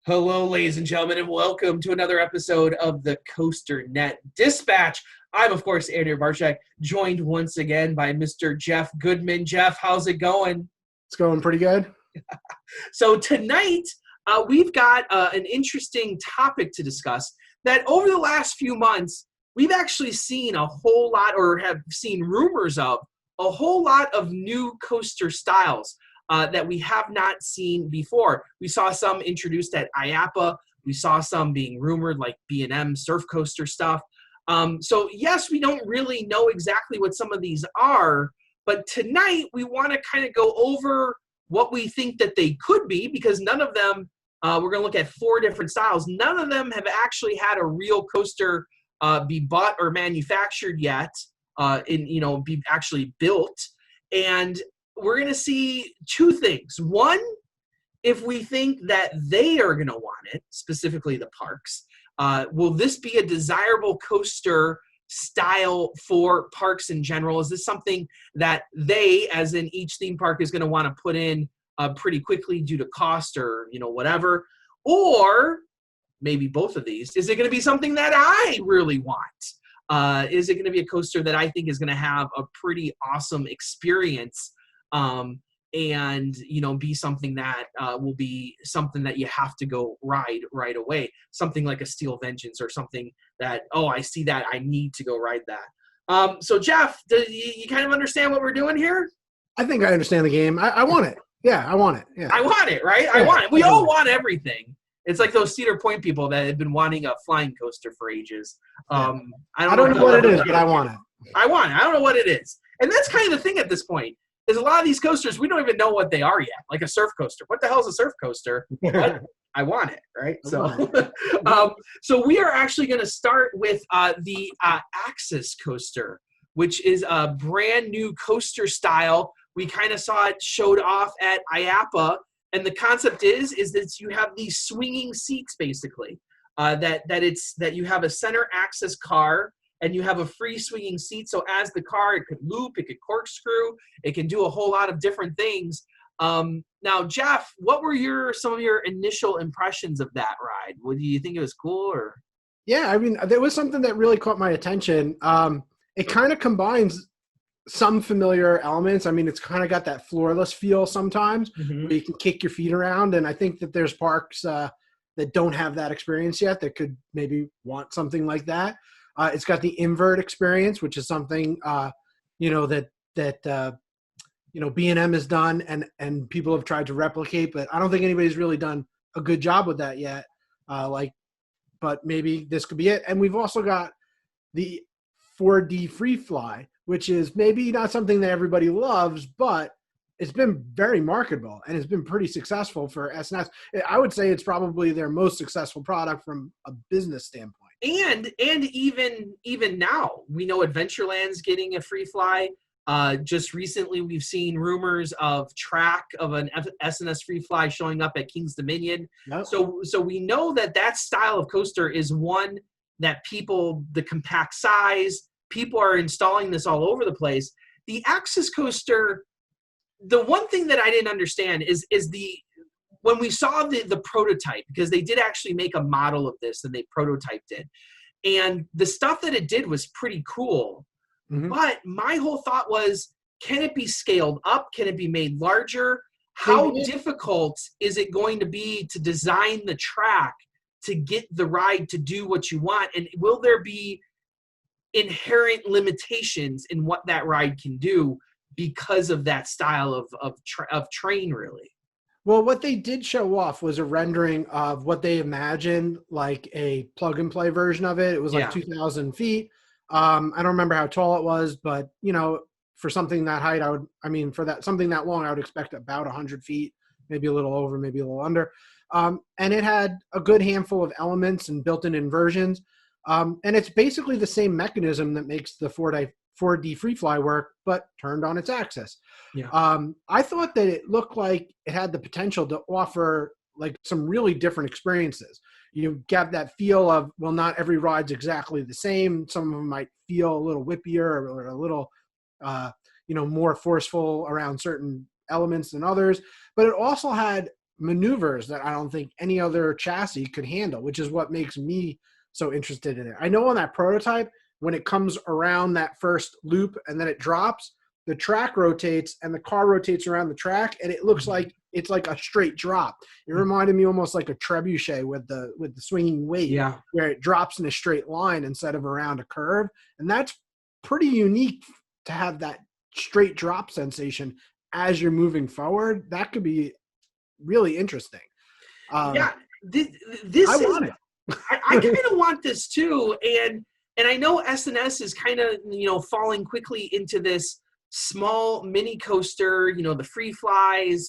Hello, ladies and gentlemen, and welcome to another episode of the COASTER-net Dispatch. I'm, of course, Andrew Barczyk, joined once again by Mr. Jeff Goodman. Jeff, how's it going? It's going pretty good. So tonight, we've got an interesting topic to discuss that over the last few months, we've actually seen a whole lot, or have seen rumors of, a whole lot of new coaster styles that we have not seen before. We saw some introduced at IAAPA. We saw some being rumored, like B&M surf coaster stuff. So yes, we don't really know exactly what some of these are, but tonight we want to kind of go over what we think that they could be, because none of them, we're going to look at 4 different styles. None of them have actually had a real coaster be bought or manufactured yet, be actually built. And we're going to see 2 things. One, if we think that they are going to want it, specifically the parks, will this be a desirable coaster style for parks in general? Is this something that they, as in each theme park, is going to want to put in pretty quickly due to cost or, whatever? Or maybe both of these. Is it going to be something that I really want? Is it going to be a coaster that I think is going to have a pretty awesome experience? And be something that will be something that you have to go ride right away, something like a Steel Vengeance or something that, oh, I see that, I need to go ride that. So Jeff, do you kind of understand what we're doing here? I think I understand the game. I want it. Yeah, I want it. Yeah, I want it, right? I want it. We all want everything. It's like those Cedar Point people that have been wanting a flying coaster for ages. I don't know what it is, but I want it. I want it. I don't know what it is. And that's kind of the thing at this point. Is a lot of these coasters, we don't even know what they are yet. Like a surf coaster. What the hell is a surf coaster? But I want it, right? So we are actually going to start with the Axis coaster, which is a brand new coaster style. We kind of saw it showed off at IAAPA, and the concept is that you have these swinging seats, basically. That you have a center axis car, and you have a free swinging seat. So as the car, it could loop, it could corkscrew, it can do a whole lot of different things. Now, Jeff, what were some of your initial impressions of that ride? Do you think it was cool, or? Yeah, I mean, there was something that really caught my attention. It kind of combines some familiar elements. I mean, it's kind of got that floorless feel sometimes, where you can kick your feet around. And I think that there's parks that don't have that experience yet that could maybe want something like that. It's got the invert experience, which is something that B&M has done and people have tried to replicate, but I don't think anybody's really done a good job with that yet. But maybe this could be it. And we've also got the 4D Freefly, which is maybe not something that everybody loves, but it's been very marketable and it's been pretty successful for S&S. I would say it's probably their most successful product from a business standpoint. And even now, we know Adventureland's getting a Freefly. Just recently, we've seen rumors of an S&S Freefly showing up at King's Dominion. Yep. So we know that style of coaster is one that the compact size, people are installing this all over the place. The Axis coaster, the one thing that I didn't understand is when we saw the prototype, because they did actually make a model of this and they prototyped it, and the stuff that it did was pretty cool. But my whole thought was, can it be scaled up? Can it be made larger? How difficult is it going to be to design the track to get the ride to do what you want? And will there be inherent limitations in what that ride can do because of that style of train, really? Well, what they did show off was a rendering of what they imagined, like a plug-and-play version of it. It was like 2,000 feet. I don't remember how tall it was, but, for something that height, something that long, I would expect about 100 feet, maybe a little over, maybe a little under. And it had a good handful of elements and built-in inversions. And it's basically the same mechanism that makes the 4D Freefly work, but turned on its axis. Yeah. I thought that it looked like it had the potential to offer like some really different experiences. You get that feel of, well, not every ride's exactly the same. Some of them might feel a little whippier or a little, more forceful around certain elements than others. But it also had maneuvers that I don't think any other chassis could handle, which is what makes me so interested in it. I know on that prototype, when it comes around that first loop and then it drops, the track rotates and the car rotates around the track, and it looks like it's like a straight drop. It reminded me almost like a trebuchet with the swinging weight, Yeah. where it drops in a straight line instead of around a curve. And that's pretty unique to have that straight drop sensation as you're moving forward. That could be really interesting. Yeah, this I is. want it. I kind of want this too, and I know S&S is kind of falling quickly into this small mini coaster. The Freeflies,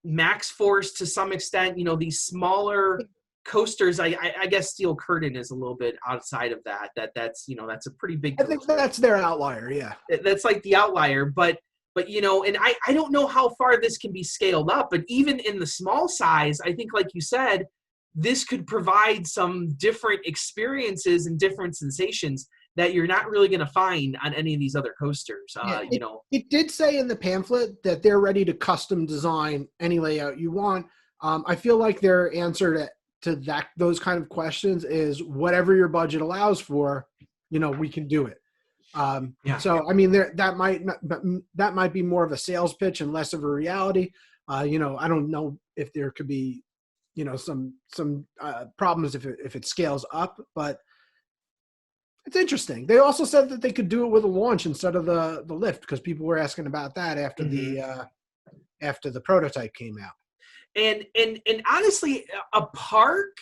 Max Force to some extent. These smaller coasters. I guess Steel Curtain is a little bit outside of that. That's a pretty big coaster. I think that's their outlier. Yeah, that's like the outlier, but and I don't know how far this can be scaled up, but even in the small size, I think, like you said, this could provide some different experiences and different sensations that you're not really going to find on any of these other coasters. It did say in the pamphlet that they're ready to custom design any layout you want. I feel like their answer to those kind of questions is whatever your budget allows for, we can do it. So I mean, that might be more of a sales pitch and less of a reality. I don't know if there could be, some problems if it scales up, but it's interesting. They also said that they could do it with a launch instead of the lift, because people were asking about that after the prototype came out. And honestly, a park,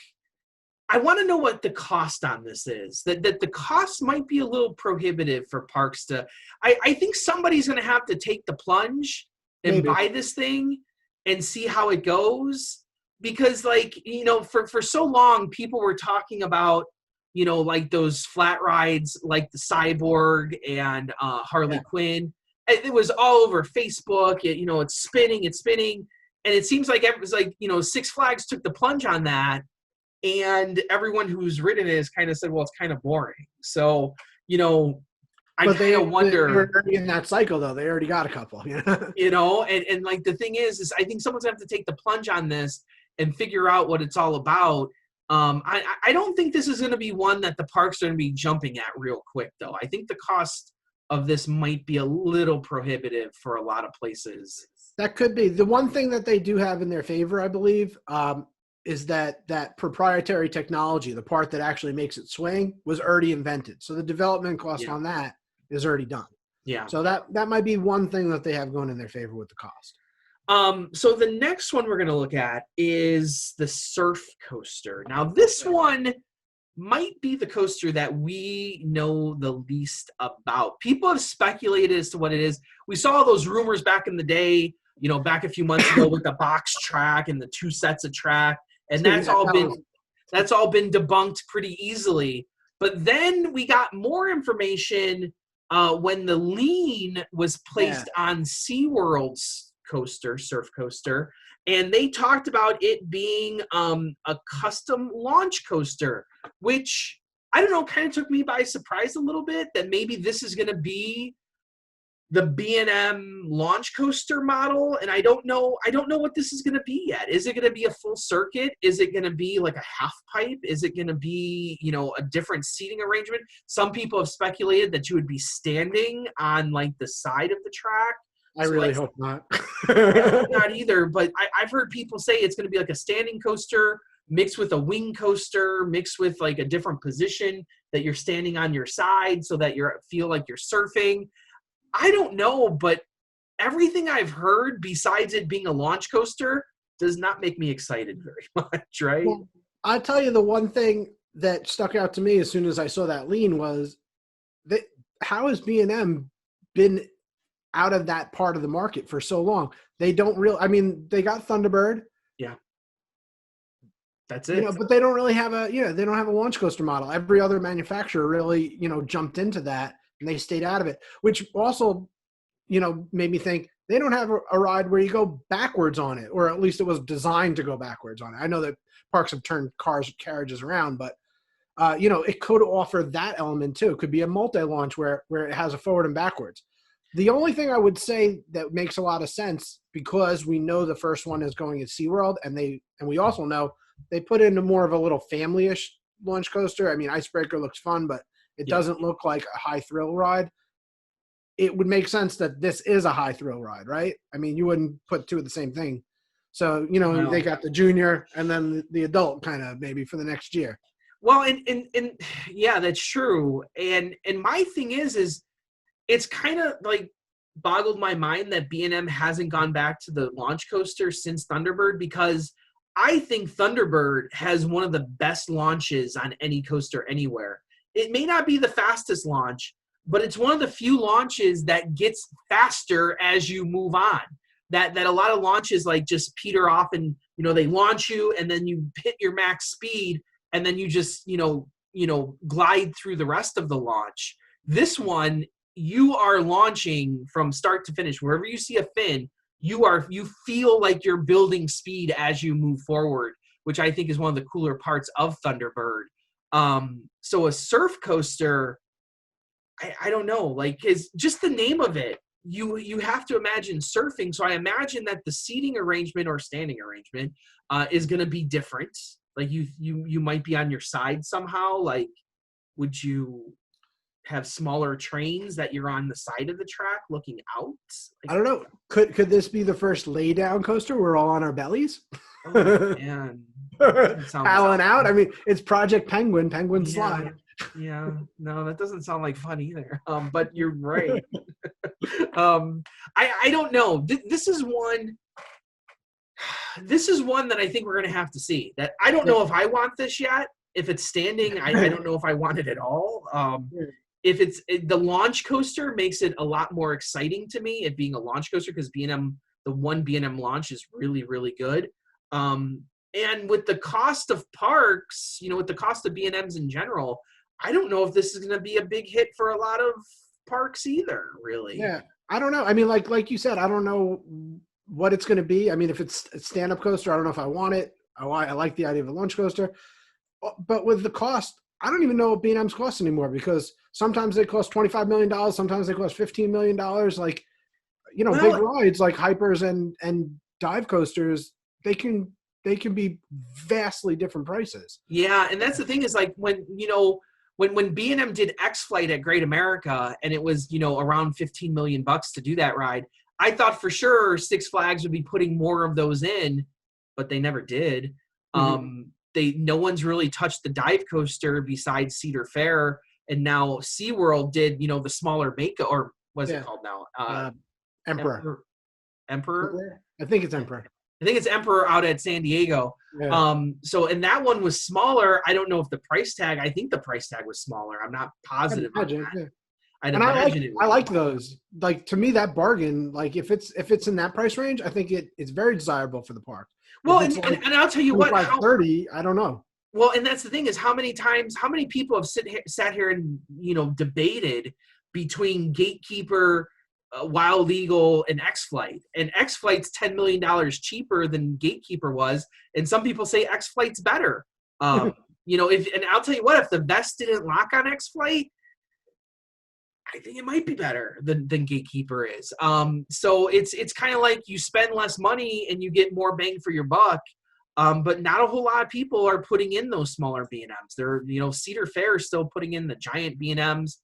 I want to know what the cost on this is. That the cost might be a little prohibitive for parks to. I think somebody's going to have to take the plunge and buy this thing and see how it goes, because for so long people were talking about like those flat rides like the Cyborg and Harley Quinn. It was all over Facebook. It's spinning, and it seems like it was like Six Flags took the plunge on that. And everyone who's ridden it has kind of said, well, it's kind of boring. So, I kind of wonder. They're already in that cycle, though. They already got a couple. And like the thing is I think someone's going to have to take the plunge on this and figure out what it's all about. I don't think this is going to be one that the parks are going to be jumping at real quick, though. I think the cost of this might be a little prohibitive for a lot of places. That could be. The one thing that they do have in their favor, I believe, is that proprietary technology, the part that actually makes it swing, was already invented. So the development cost on that is already done. Yeah. So that might be one thing that they have going in their favor with the cost. So the next one we're going to look at is the Surf Coaster. Now, this one might be the coaster that we know the least about. People have speculated as to what it is. We saw those rumors back in the day, back a few months ago with the box track and the 2 sets of track. And that's all been debunked pretty easily. But then we got more information when the Lean was placed on SeaWorld's surf coaster, and they talked about it being a custom launch coaster, which I don't know, kind of took me by surprise a little bit, that maybe this is going to be the B&M launch coaster model. And I don't know what this is going to be yet. Is it going to be a full circuit? Is it going to be like a half pipe? Is it going to be, a different seating arrangement? Some people have speculated that you would be standing on like the side of the track. I really hope not. I hope not either, but I've heard people say it's going to be like a standing coaster mixed with a wing coaster, mixed with like a different position that you're standing on your side so that you feel like you're surfing. I don't know, but everything I've heard besides it being a launch coaster does not make me excited very much, right? Well, I'll tell you the one thing that stuck out to me as soon as I saw that Lean was that how has B&M been out of that part of the market for so long? They don't they got Thunderbird. Yeah. That's it. But they don't really have they don't have a launch coaster model. Every other manufacturer really, jumped into that and they stayed out of it, which also, made me think they don't have a ride where you go backwards on it, or at least it was designed to go backwards on it. I know that parks have turned carriages around, but it could offer that element too. It could be a multi-launch where it has a forward and backwards. The only thing I would say that makes a lot of sense because we know the first one is going at SeaWorld, and we also know they put into more of a little family-ish launch coaster. I mean, Icebreaker looks fun, but it doesn't look like a high thrill ride. It would make sense that this is a high thrill ride, right? I mean, you wouldn't put two of the same thing. So, they got the junior and then the adult kind of maybe for the next year. Well, and yeah, that's true. And my thing is it's kind of like boggled my mind that B&M hasn't gone back to the launch coaster since Thunderbird, because I think Thunderbird has one of the best launches on any coaster anywhere. It may not be the fastest launch, but it's one of the few launches that gets faster as you move on. That a lot of launches like just peter off, and they launch you and then you hit your max speed and then you just glide through the rest of the launch. This one, you are launching from start to finish. Wherever you see a fin, you feel like you're building speed as you move forward, which I think is one of the cooler parts of Thunderbird. So a surf coaster, I don't know, like, is just the name of it. You have to imagine surfing. So I imagine that the seating arrangement or standing arrangement is going to be different. Like you might be on your side somehow. Like, would you have smaller trains that you're on the side of the track looking out? Like, I don't know. Could this be the first lay down coaster? We're all on our bellies. Oh, man. Paddling out. I mean, it's Project Penguin slide. Yeah, no, that doesn't sound like fun either. But you're right. I don't know. This is one that I think we're gonna have to see. That I don't know if I want this yet. If it's standing, I don't know if I want it at all. If the launch coaster makes it a lot more exciting to me, it being a launch coaster, because B&M, the one B&M launch is really, really good. And with the cost of parks, with the cost of B&Ms in general, I don't know if this is going to be a big hit for a lot of parks either, really. Yeah, I don't know. I mean, like you said, I don't know what it's going to be. I mean, if it's a stand-up coaster, I don't know if I want it. I like the idea of a launch coaster. But with the cost, I don't even know what B&Ms cost anymore, because sometimes they cost $25 million. Sometimes they cost $15 million. Like, big rides like Hypers and dive coasters, they can be vastly different prices. Yeah, and that's the thing is, like, when B&M did X-Flight at Great America, and it was, around $15 million to do that ride, I thought for sure Six Flags would be putting more of those in, but they never did. Mm-hmm. No one's really touched the dive coaster besides Cedar Fair, and now SeaWorld did, the smaller Mako, or what's it called now? Emperor. I think it's Emperor. I think it's Emperor out at San Diego. Yeah. And that one was smaller. I don't know if the price tag, I think the price tag was smaller. I'm not positive on that. Yeah. I like those. Like, to me, that bargain, like, if it's in that price range, I think it's very desirable for the park. Well, and I'll tell you what, 30, I don't know. Well, and that's the thing is, how many people have sat here and, debated between Gatekeeper, Wild Eagle, and X-Flight. And X-Flight's $10 million cheaper than Gatekeeper was, and some people say X-Flight's better. And I'll tell you what, if the vest didn't lock on X-Flight, I think it might be better than Gatekeeper is. So it's kind of like you spend less money and you get more bang for your buck. But not a whole lot of people are putting in those smaller B&Ms. They're, Cedar Fair is still putting in the giant B&Ms.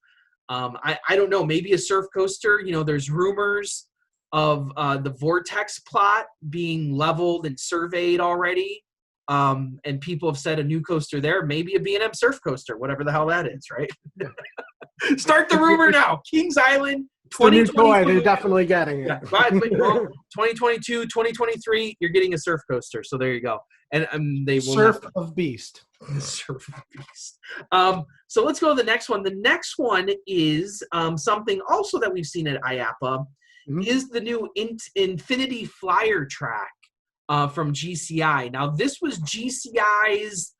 I don't know, maybe a surf coaster. There's rumors of the Vortex plot being leveled and surveyed already. And people have said a new coaster there, maybe a B&M surf coaster, whatever the hell that is, right? Start the rumor now. Kings Island, 2022. They're definitely getting it. Yeah, 2022, 2023, you're getting a surf coaster. So there you go. And they will Surf of Beast. Surf of Beast. So let's go to the next one. The next one is something also that we've seen at IAAPA, is the new Infinity Flyer track from GCI. Now, this was GCI's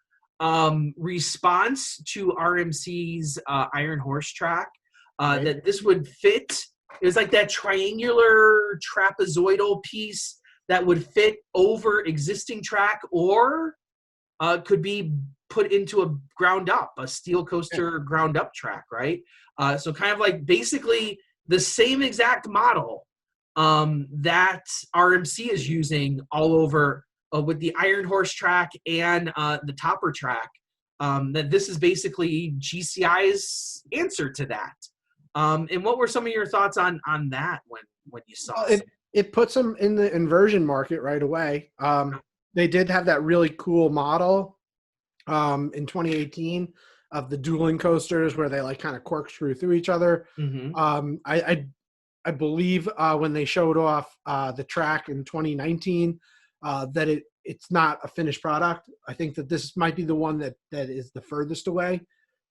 response to RMC's Iron Horse track, that this would fit. It was like that triangular trapezoidal piece that would fit over existing track, or could be put into a steel coaster ground up track, right? So kind of like basically the same exact model, that RMC is using all over with the Iron Horse track and the Topper track. That this is basically GCI's answer to that. And what were some of your thoughts on that when you saw it? It puts them in the inversion market right away. They did have that really cool model in 2018 of the dueling coasters where they like kind of corkscrew through each other. Mm-hmm. I believe when they showed off the track in 2019 that it's not a finished product. I think that this might be the one that is the furthest away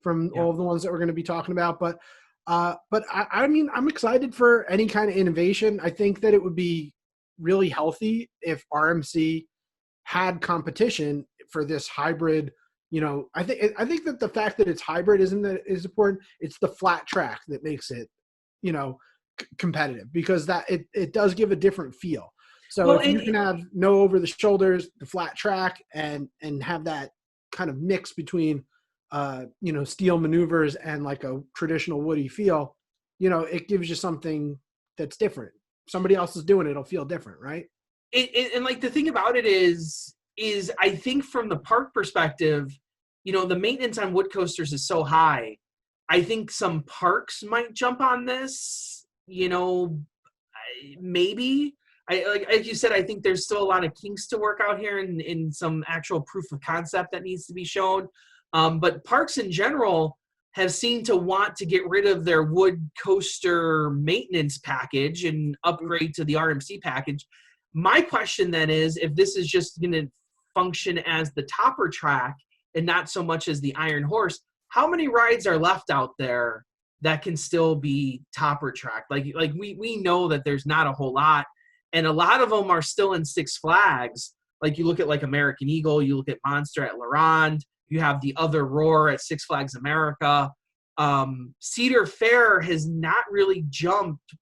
from all of the ones that we're going to be talking about. But I mean, I'm excited for any kind of innovation. I think that it would be really healthy if RMC had competition for this hybrid. You know, I think that the fact that it's hybrid is important. It's the flat track that makes it, you know, competitive, because that it does give a different feel. So if you can have no over the shoulders, the flat track, and have that kind of mix between you know, steel maneuvers and like a traditional woody feel, you know, it gives you something that's different. Somebody else is doing it, it'll feel different, right? And like the thing about it is I think from the park perspective, you know, the maintenance on wood coasters is so high. I think some parks might jump on this, you know, maybe. Like you said, I think there's still a lot of kinks to work out here in some actual proof of concept that needs to be shown. But parks in general have seemed to want to get rid of their wood coaster maintenance package and upgrade to the RMC package. My question then is, if this is just going to function as the topper track and not so much as the Iron Horse, how many rides are left out there that can still be topper track? Like we know that there's not a whole lot, and a lot of them are still in Six Flags. Like you look at like American Eagle, you look at Monster at La Ronde, you have the Other Roar at Six Flags America. Cedar Fair has not really jumped,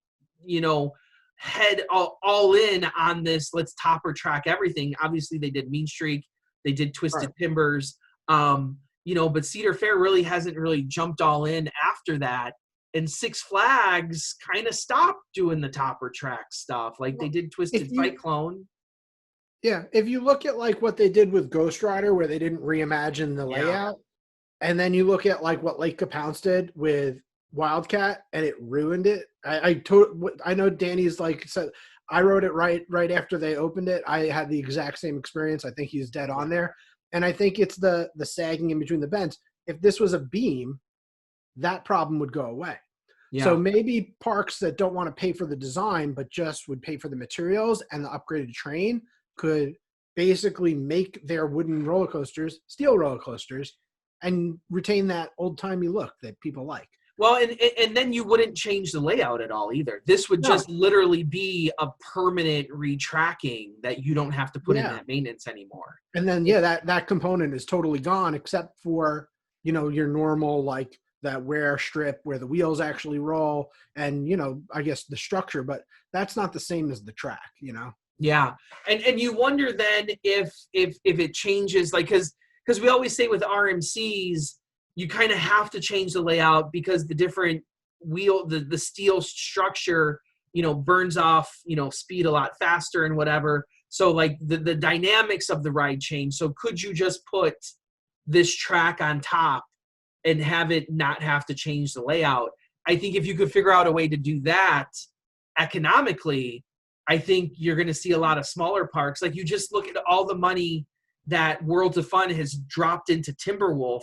you know, head all in on this. Let's topper track everything. Obviously, they did Mean Streak, they did Twisted Timbers, you know, but Cedar Fair really hasn't really jumped all in after that. And Six Flags kind of stopped doing the topper track stuff. Like they did Twisted Cyclone. Yeah, if you look at like what they did with Ghost Rider, where they didn't reimagine the layout, and then you look at like what Lake Capounce did with Wildcat, and it ruined it. I know Danny's like said, I wrote it right after they opened it. I had the exact same experience. I think he's dead on there, and I think it's the sagging in between the bends. If this was a beam, that problem would go away. Yeah. So maybe parks that don't want to pay for the design, but just would pay for the materials and the upgraded train, could basically make their wooden roller coasters steel roller coasters and retain that old-timey look that people like. Well, and then you wouldn't change the layout at all either. This would just literally be a permanent retracking that you don't have to put in that maintenance anymore. And then, that component is totally gone, except for, you know, your normal, like that wear strip where the wheels actually roll and, you know, I guess the structure, but that's not the same as the track, you know? Yeah. And you wonder then if it changes, like, because we always say with RMCs, you kind of have to change the layout because the different wheel, the steel structure, you know, burns off, you know, speed a lot faster and whatever. So like the dynamics of the ride change. So could you just put this track on top and have it not have to change the layout? I think if you could figure out a way to do that economically, I think you're going to see a lot of smaller parks. Like you just look at all the money that Worlds of Fun has dropped into Timberwolf,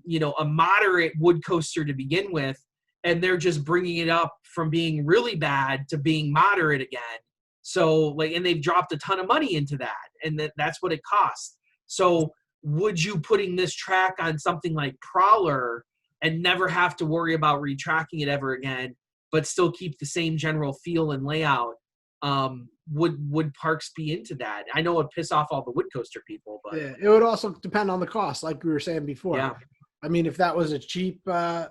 you know, a moderate wood coaster to begin with, and they're just bringing it up from being really bad to being moderate again. So like, and they've dropped a ton of money into that, and that's what it costs. So would you putting this track on something like Prowler and never have to worry about retracking it ever again, but still keep the same general feel and layout? Would parks be into that? I know it'd piss off all the wood coaster people, but it would also depend on the cost, like we were saying before. Yeah. I mean, if that was a cheap, if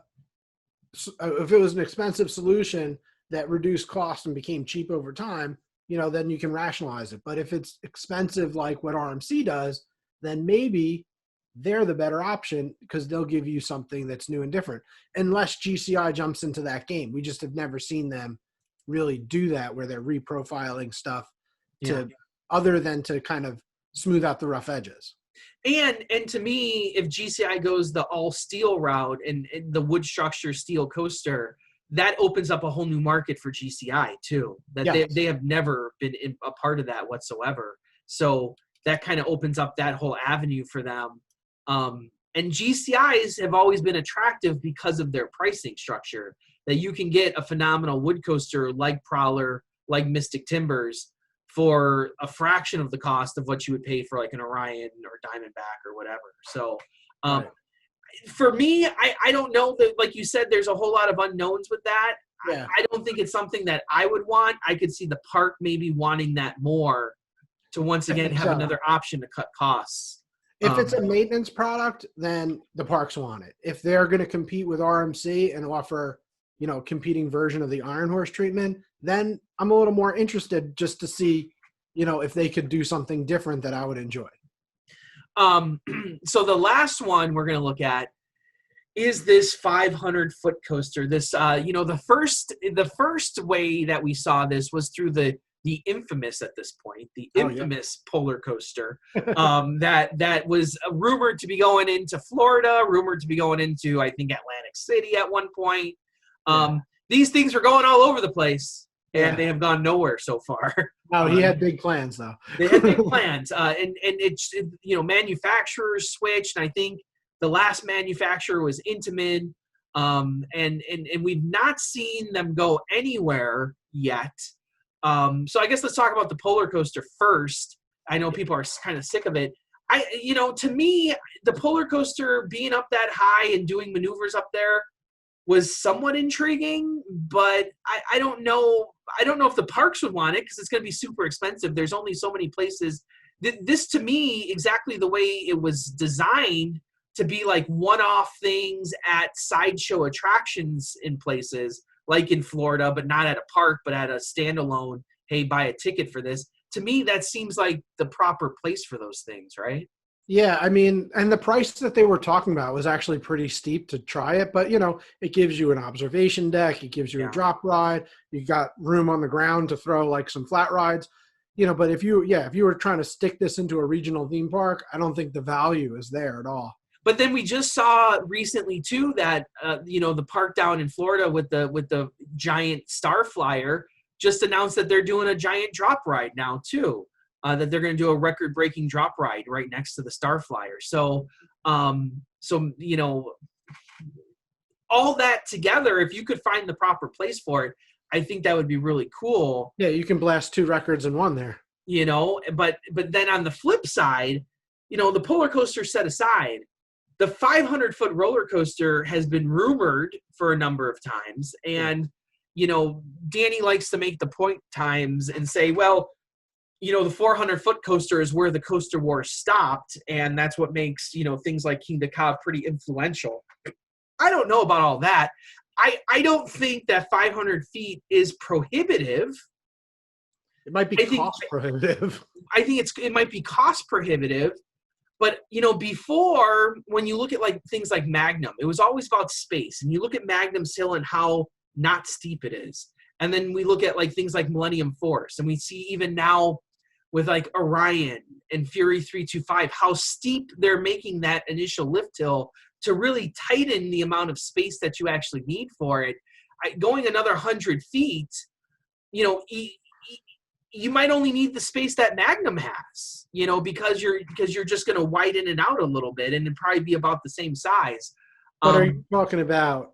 it was an expensive solution that reduced cost and became cheap over time, you know, then you can rationalize it. But if it's expensive, like what RMC does, then maybe they're the better option because they'll give you something that's new and different. Unless GCI jumps into that game, we just have never seen them really do that, where they're reprofiling stuff Yeah. other than to kind of smooth out the rough edges. And to me, if GCI goes the all steel route and the wood structure steel coaster, that opens up a whole new market for GCI too. That Yes. they have never been a part of that whatsoever. So that kind of opens up that whole avenue for them. And GCIs have always been attractive because of their pricing structure. That you can get a phenomenal wood coaster like Prowler, like Mystic Timbers, for a fraction of the cost of what you would pay for like an Orion or Diamondback or whatever. So Right. for me, I don't know that, like you said, there's a whole lot of unknowns with that. Yeah. I don't think it's something that I would want. I could see the park maybe wanting that more to once again have another option to cut costs. If it's a maintenance product, then the parks want it. If they're going to compete with RMC and offer, competing version of the Iron Horse treatment, then I'm a little more interested just to see, if they could do something different that I would enjoy. So the last one we're going to look at is this 500-foot coaster. This, the first way that we saw this was through the infamous, at this point, the infamous polar coaster that was rumored to be going into Florida, rumored to be going into, I think, Atlantic City at one point. These things are going all over the place, and they have gone nowhere so far. Oh, he had big plans, though. They had big plans, and it's manufacturers switched. And I think the last manufacturer was Intamin, and we've not seen them go anywhere yet. So I guess let's talk about the polar coaster first. I know people are kind of sick of it. To me, the polar coaster being up that high and doing maneuvers up there was somewhat intriguing, but I don't know. I don't know if the parks would want it because it's going to be super expensive. There's only so many places. This, to me, exactly the way it was designed to be like one-off things at sideshow attractions in places, like in Florida, but not at a park, but at a standalone, hey, buy a ticket for this. To me, that seems like the proper place for those things, right? Yeah, I mean, and the price that they were talking about was actually pretty steep to try it, but it gives you an observation deck, it gives you a drop ride, you got room on the ground to throw like some flat rides, but if you were trying to stick this into a regional theme park, I don't think the value is there at all. But then we just saw recently too that the park down in Florida with the giant Star Flyer just announced that they're doing a giant drop ride now too. That they're going to do a record-breaking drop ride right next to the Star Flyer. So all that together, if you could find the proper place for it, I think that would be really cool. Yeah, you can blast two records in one there. But then on the flip side, the polar coaster set aside, the 500-foot roller coaster has been rumored for a number of times. And, Danny likes to make the point times and say, well, the 400-foot coaster is where the coaster war stopped. And that's what makes, things like King Cobb pretty influential. I don't know about all that. I don't think that 500 feet is prohibitive. It might be cost prohibitive. I think it might be cost prohibitive. But, before, when you look at like things like Magnum, it was always about space. And you look at Magnum's Hill and how not steep it is. And then we look at like things like Millennium Force. And we see even now with like Orion and Fury 325, how steep they're making that initial lift hill to really tighten the amount of space that you actually need for it. Going another 100 feet, you might only need the space that Magnum has, because you're just going to widen it out a little bit and it'd probably be about the same size. But are you talking about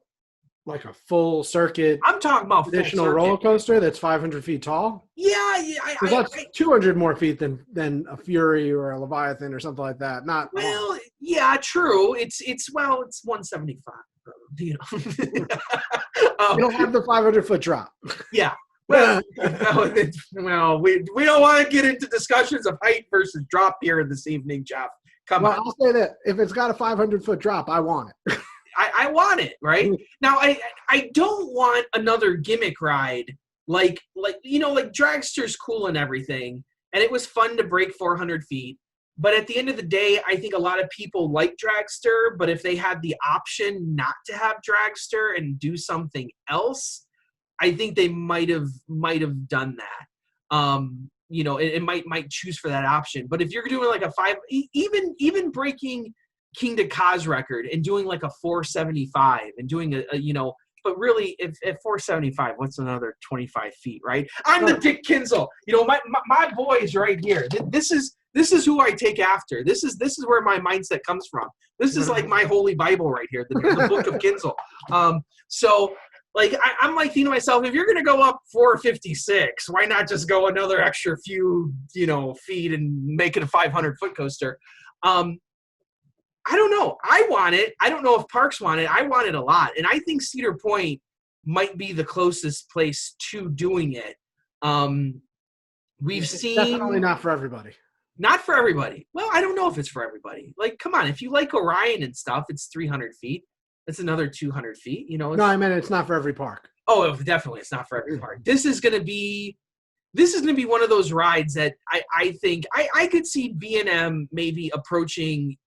like a full circuit? I'm talking about traditional roller coaster that's 500 feet tall. Yeah, that's 200 more feet than a Fury or a Leviathan or something like that. Yeah, true. It's 175. You don't have the 500-foot drop. Yeah. Well, we don't want to get into discussions of height versus drop here this evening, Jeff. Come on. I'll say that if it's got a 500-foot drop, I want it. I want it, right? Now, I don't want another gimmick ride like Dragster's cool and everything, and it was fun to break 400 feet. But at the end of the day, I think a lot of people like Dragster, but if they had the option not to have Dragster and do something else, I think they might have done that. You know, it might choose for that option. But if you're doing like a even breaking King to Ka's record and doing like a 475 and doing a you know, but really if at 475, what's another 25 feet, right? I'm the Dick Kinzel. You know, my boys right here. This is who I take after. This is where my mindset comes from. This is like my holy Bible right here, the book of Kinzel. So like I'm like thinking to myself, if you're gonna go up 456, why not just go another extra few, you know, feet and make it a 500-foot coaster? I don't know. I want it. I don't know if Parks want it. I want it a lot, and I think Cedar Point might be the closest place to doing it. We've seen definitely not for everybody. Not for everybody. Well, I don't know if it's for everybody. Like, come on, if you like Orion and stuff, it's 300 feet. That's another 200 feet. You know. No, I mean it's not for every park. Oh, definitely, it's not for every park. This is going to be one of those rides that I think I could see B&M maybe approaching,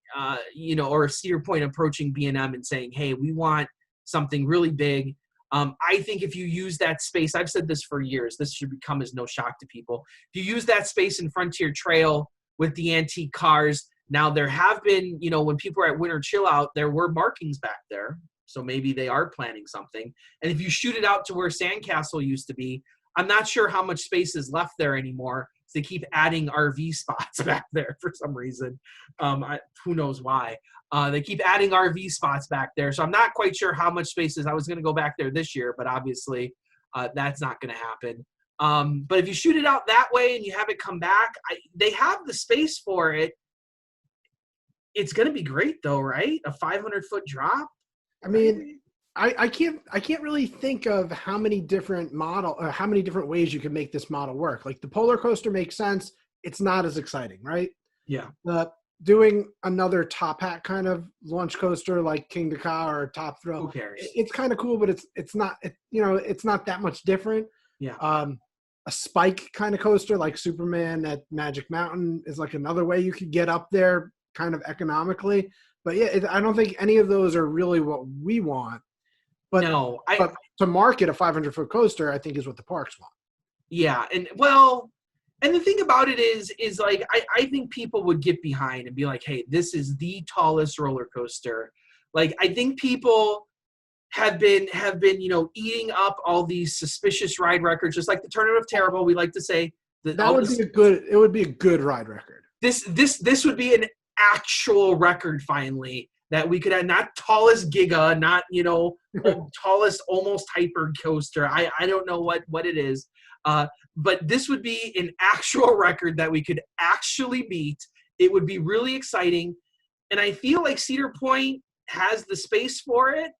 you know, or Cedar Point approaching B&M and saying, hey, we want something really big. I think if you use that space, I've said this for years, this should become as no shock to people. If you use that space in Frontier Trail with the antique cars, now there have been, you know, when people are at Winter Chill Out, there were markings back there. So maybe they are planning something. And if you shoot it out to where Sandcastle used to be, I'm not sure how much space is left there anymore. They keep adding RV spots back there for some reason. Who knows why? They keep adding RV spots back there. So I'm not quite sure how much space is. I was going to go back there this year, but obviously that's not going to happen. But if you shoot it out that way and you have it come back, they have the space for it. It's going to be great though, right? A 500-foot drop. I mean, I can't really think of how many different ways you can make this model work. Like the polar coaster makes sense. It's not as exciting, right? Yeah. Doing another top hat kind of launch coaster like King to Ka or Top Thrill. Who cares? It's kind of cool, but it's not that much different. Yeah. A spike kind of coaster like Superman at Magic Mountain is like another way you could get up there kind of economically. But yeah, I don't think any of those are really what we want. But no, but to market a 500-foot coaster, I think is what the parks want. Yeah, and the thing about it is like I think people would get behind and be like, hey, this is the tallest roller coaster. Like I think people have been you know eating up all these suspicious ride records, just like the Tournament of Terrible. We like to say that would be it would be a good ride record. This would be an actual record finally. That we could have, not tallest Giga, not, you know, tallest almost hyper coaster. I don't know what it is. But this would be an actual record that we could actually beat. It would be really exciting. And I feel like Cedar Point has the space for it.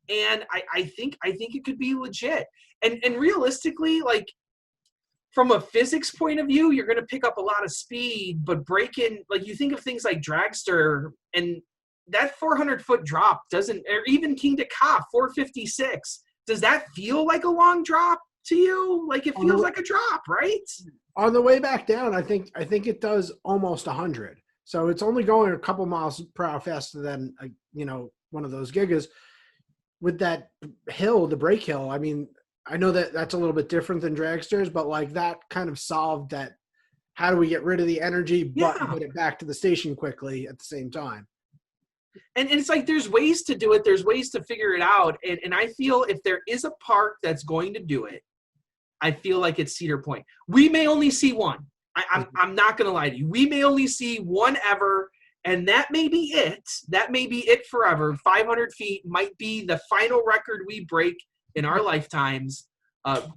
And I think it could be legit. And realistically, like from a physics point of view, you're going to pick up a lot of speed, but breaking, like you think of things like Dragster and that 400-foot drop doesn't, or even King to Ka, 456. Does that feel like a long drop to you? Like it feels like a drop, right? On the way back down, I think it does almost 100. So it's only going a couple miles per hour faster than you know, one of those Gigas. With that hill, the brake hill, I mean, I know that that's a little bit different than Dragsters, but like that kind of solved that. How do we get rid of the energy but put it back to the station quickly at the same time? And it's like there's ways to do it. There's ways to figure it out. And I feel if there is a park that's going to do it, I feel like it's Cedar Point. We may only see one. I'm not going to lie to you. We may only see one ever, and that may be it. That may be it forever. 500 feet might be the final record we break in our lifetimes,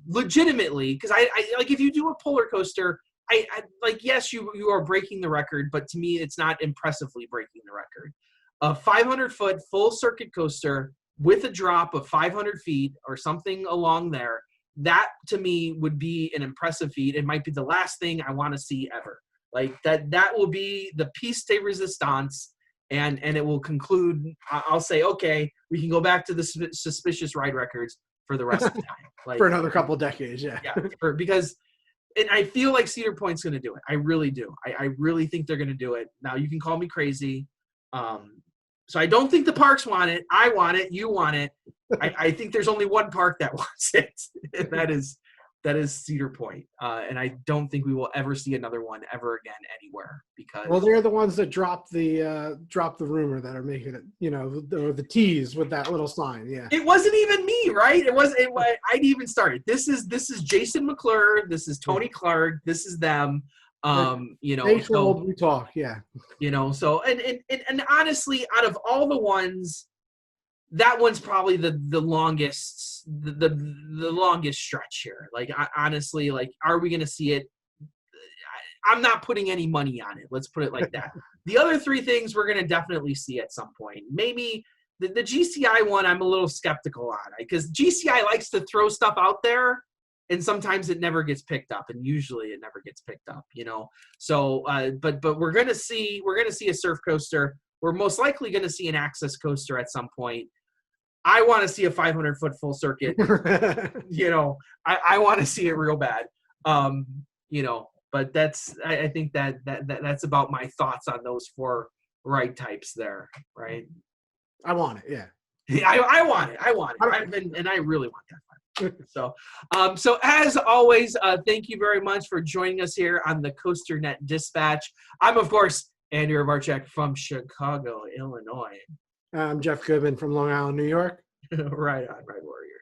legitimately. Because I like if you do a polar coaster, I like, yes, you are breaking the record, but to me, it's not impressively breaking the record. A 500-foot full circuit coaster with a drop of 500 feet or something along there, that to me would be an impressive feat. It might be the last thing I want to see ever. Like that will be the piece de resistance, and it will conclude. I'll say, okay, we can go back to the suspicious ride records for the rest of the time. Like, for another couple of decades, yeah. Because and I feel like Cedar Point's going to do it. I really do. I really think they're going to do it. Now, you can call me crazy. So I don't think the parks want it. I want it. You want it. I think there's only one park that wants it, and that is Cedar Point. And I don't think we will ever see another one ever again anywhere, because they're the ones that dropped the rumor that are making it, the tease with that little sign. Yeah, it wasn't even me, right? I'd even started. This is Jason McClure. This is Tony Clark. This is them. They told, we talk. Yeah. So and honestly, out of all the ones, that one's probably the longest, the longest stretch here. Like, honestly, like, are we going to see it? I'm not putting any money on it. Let's put it like that. The other three things we're going to definitely see at some point. Maybe the GCI one, I'm a little skeptical on, because GCI likes to throw stuff out there, and sometimes it never gets picked up, and usually it never gets picked up, So, but we're going to see a surf coaster. We're most likely going to see an access coaster at some point. I want to see a 500-foot full circuit. I want to see it real bad. But I think that's about my thoughts on those four ride types there, right? I want it, yeah. I want it. And I really want that. So as always, thank you very much for joining us here on the COASTER-net Dispatch. I'm, of course, Andrew Barczyk from Chicago, Illinois. I'm Jeff Goodman from Long Island, New York. Right on, Ride Warriors.